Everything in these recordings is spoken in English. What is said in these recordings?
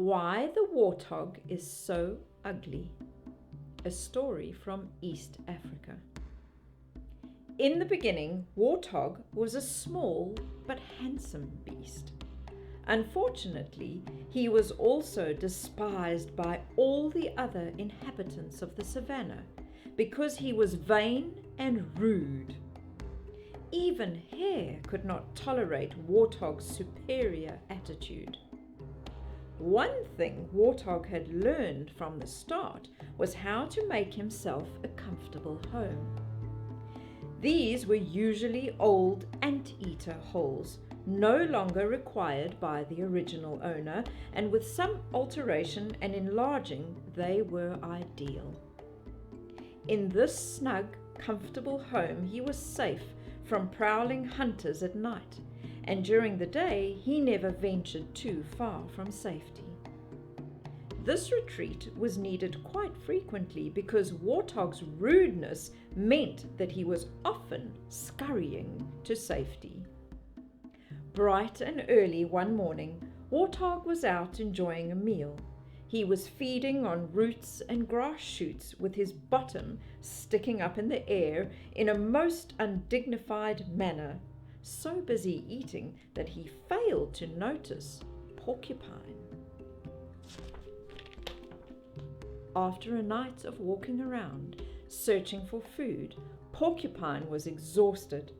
Why the Warthog is so ugly. A story from East Africa. In the beginning, Warthog was a small but handsome beast. Unfortunately, he was also despised by all the other inhabitants of the savannah because he was vain and rude. Even Hare could not tolerate Warthog's superior attitude. One thing Warthog had learned from the start was how to make himself a comfortable home. These were usually old anteater holes, no longer required by the original owner, and with some alteration and enlarging, they were ideal. In this snug, comfortable home, he was safe from prowling hunters at night, and during the day he never ventured too far from safety. This retreat was needed quite frequently because Warthog's rudeness meant that he was often scurrying to safety. Bright and early one morning, Warthog was out enjoying a meal. He was feeding on roots and grass shoots with his bottom sticking up in the air in a most undignified manner, so busy eating that he failed to notice Porcupine. After a night of walking around, searching for food, Porcupine was exhausted,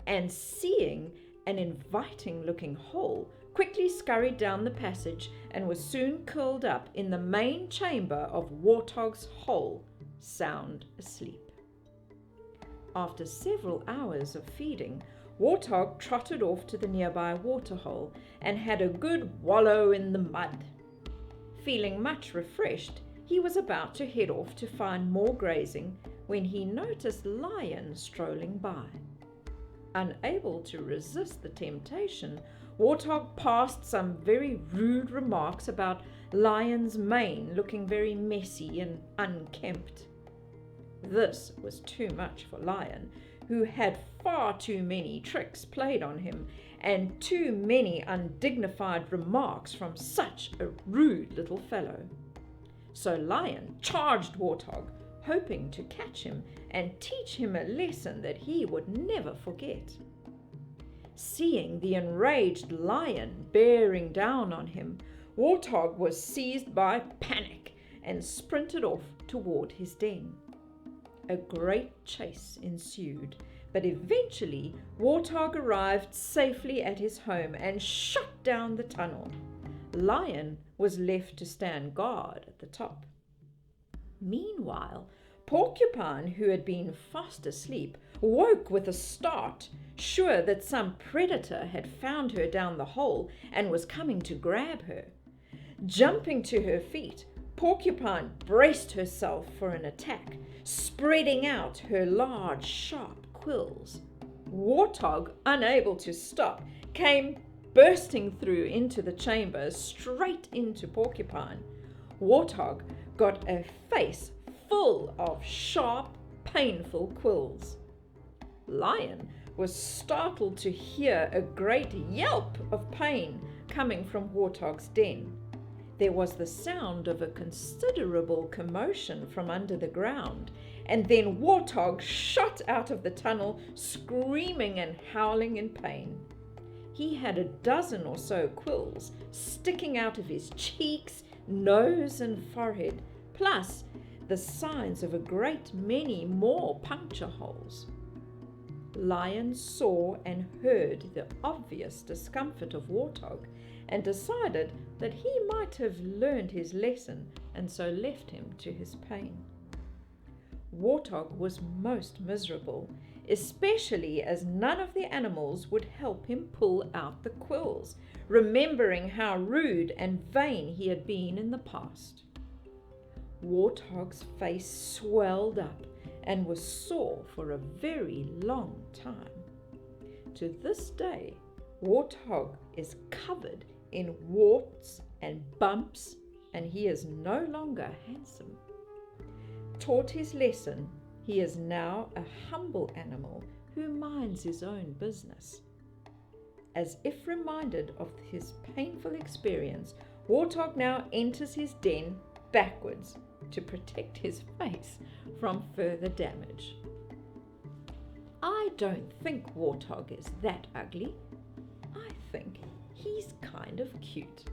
and seeing an inviting-looking hole, quickly scurried down the passage and was soon curled up in the main chamber of Warthog's hole, sound asleep. After several hours of feeding, Warthog trotted off to the nearby waterhole and had a good wallow in the mud. Feeling much refreshed, he was about to head off to find more grazing when he noticed Lion strolling by. Unable to resist the temptation, Warthog passed some very rude remarks about Lion's mane looking very messy and unkempt. This was too much for Lion, who had far too many tricks played on him and too many undignified remarks from such a rude little fellow. So Lion charged Warthog, hoping to catch him and teach him a lesson that he would never forget. Seeing the enraged Lion bearing down on him, Warthog was seized by panic and sprinted off toward his den. A great chase ensued, but eventually Warthog arrived safely at his home and shut down the tunnel. Lion was left to stand guard at the top. Meanwhile, Porcupine, who had been fast asleep, woke with a start, sure that some predator had found her down the hole and was coming to grab her. Jumping to her feet, Porcupine braced herself for an attack, spreading out her large, sharp quills. Warthog, unable to stop, came bursting through into the chamber, straight into Porcupine. Warthog got a face full of sharp, painful quills. Lion was startled to hear a great yelp of pain coming from Warthog's den. There was the sound of a considerable commotion from under the ground, and then Warthog shot out of the tunnel, screaming and howling in pain. He had a dozen or so quills sticking out of his cheeks, nose, and forehead, plus the signs of a great many more puncture holes. Lion saw and heard the obvious discomfort of Warthog and decided that he might have learned his lesson, and so left him to his pain. Warthog was most miserable, especially as none of the animals would help him pull out the quills, remembering how rude and vain he had been in the past. Warthog's face swelled up and was sore for a very long time. To this day, Warthog is covered in warts and bumps, and he is no longer handsome. Taught his lesson, he is now a humble animal who minds his own business. As if reminded of his painful experience, Warthog now enters his den backwards to protect his face from further damage. I don't think Warthog is that ugly. I think he's kind of cute.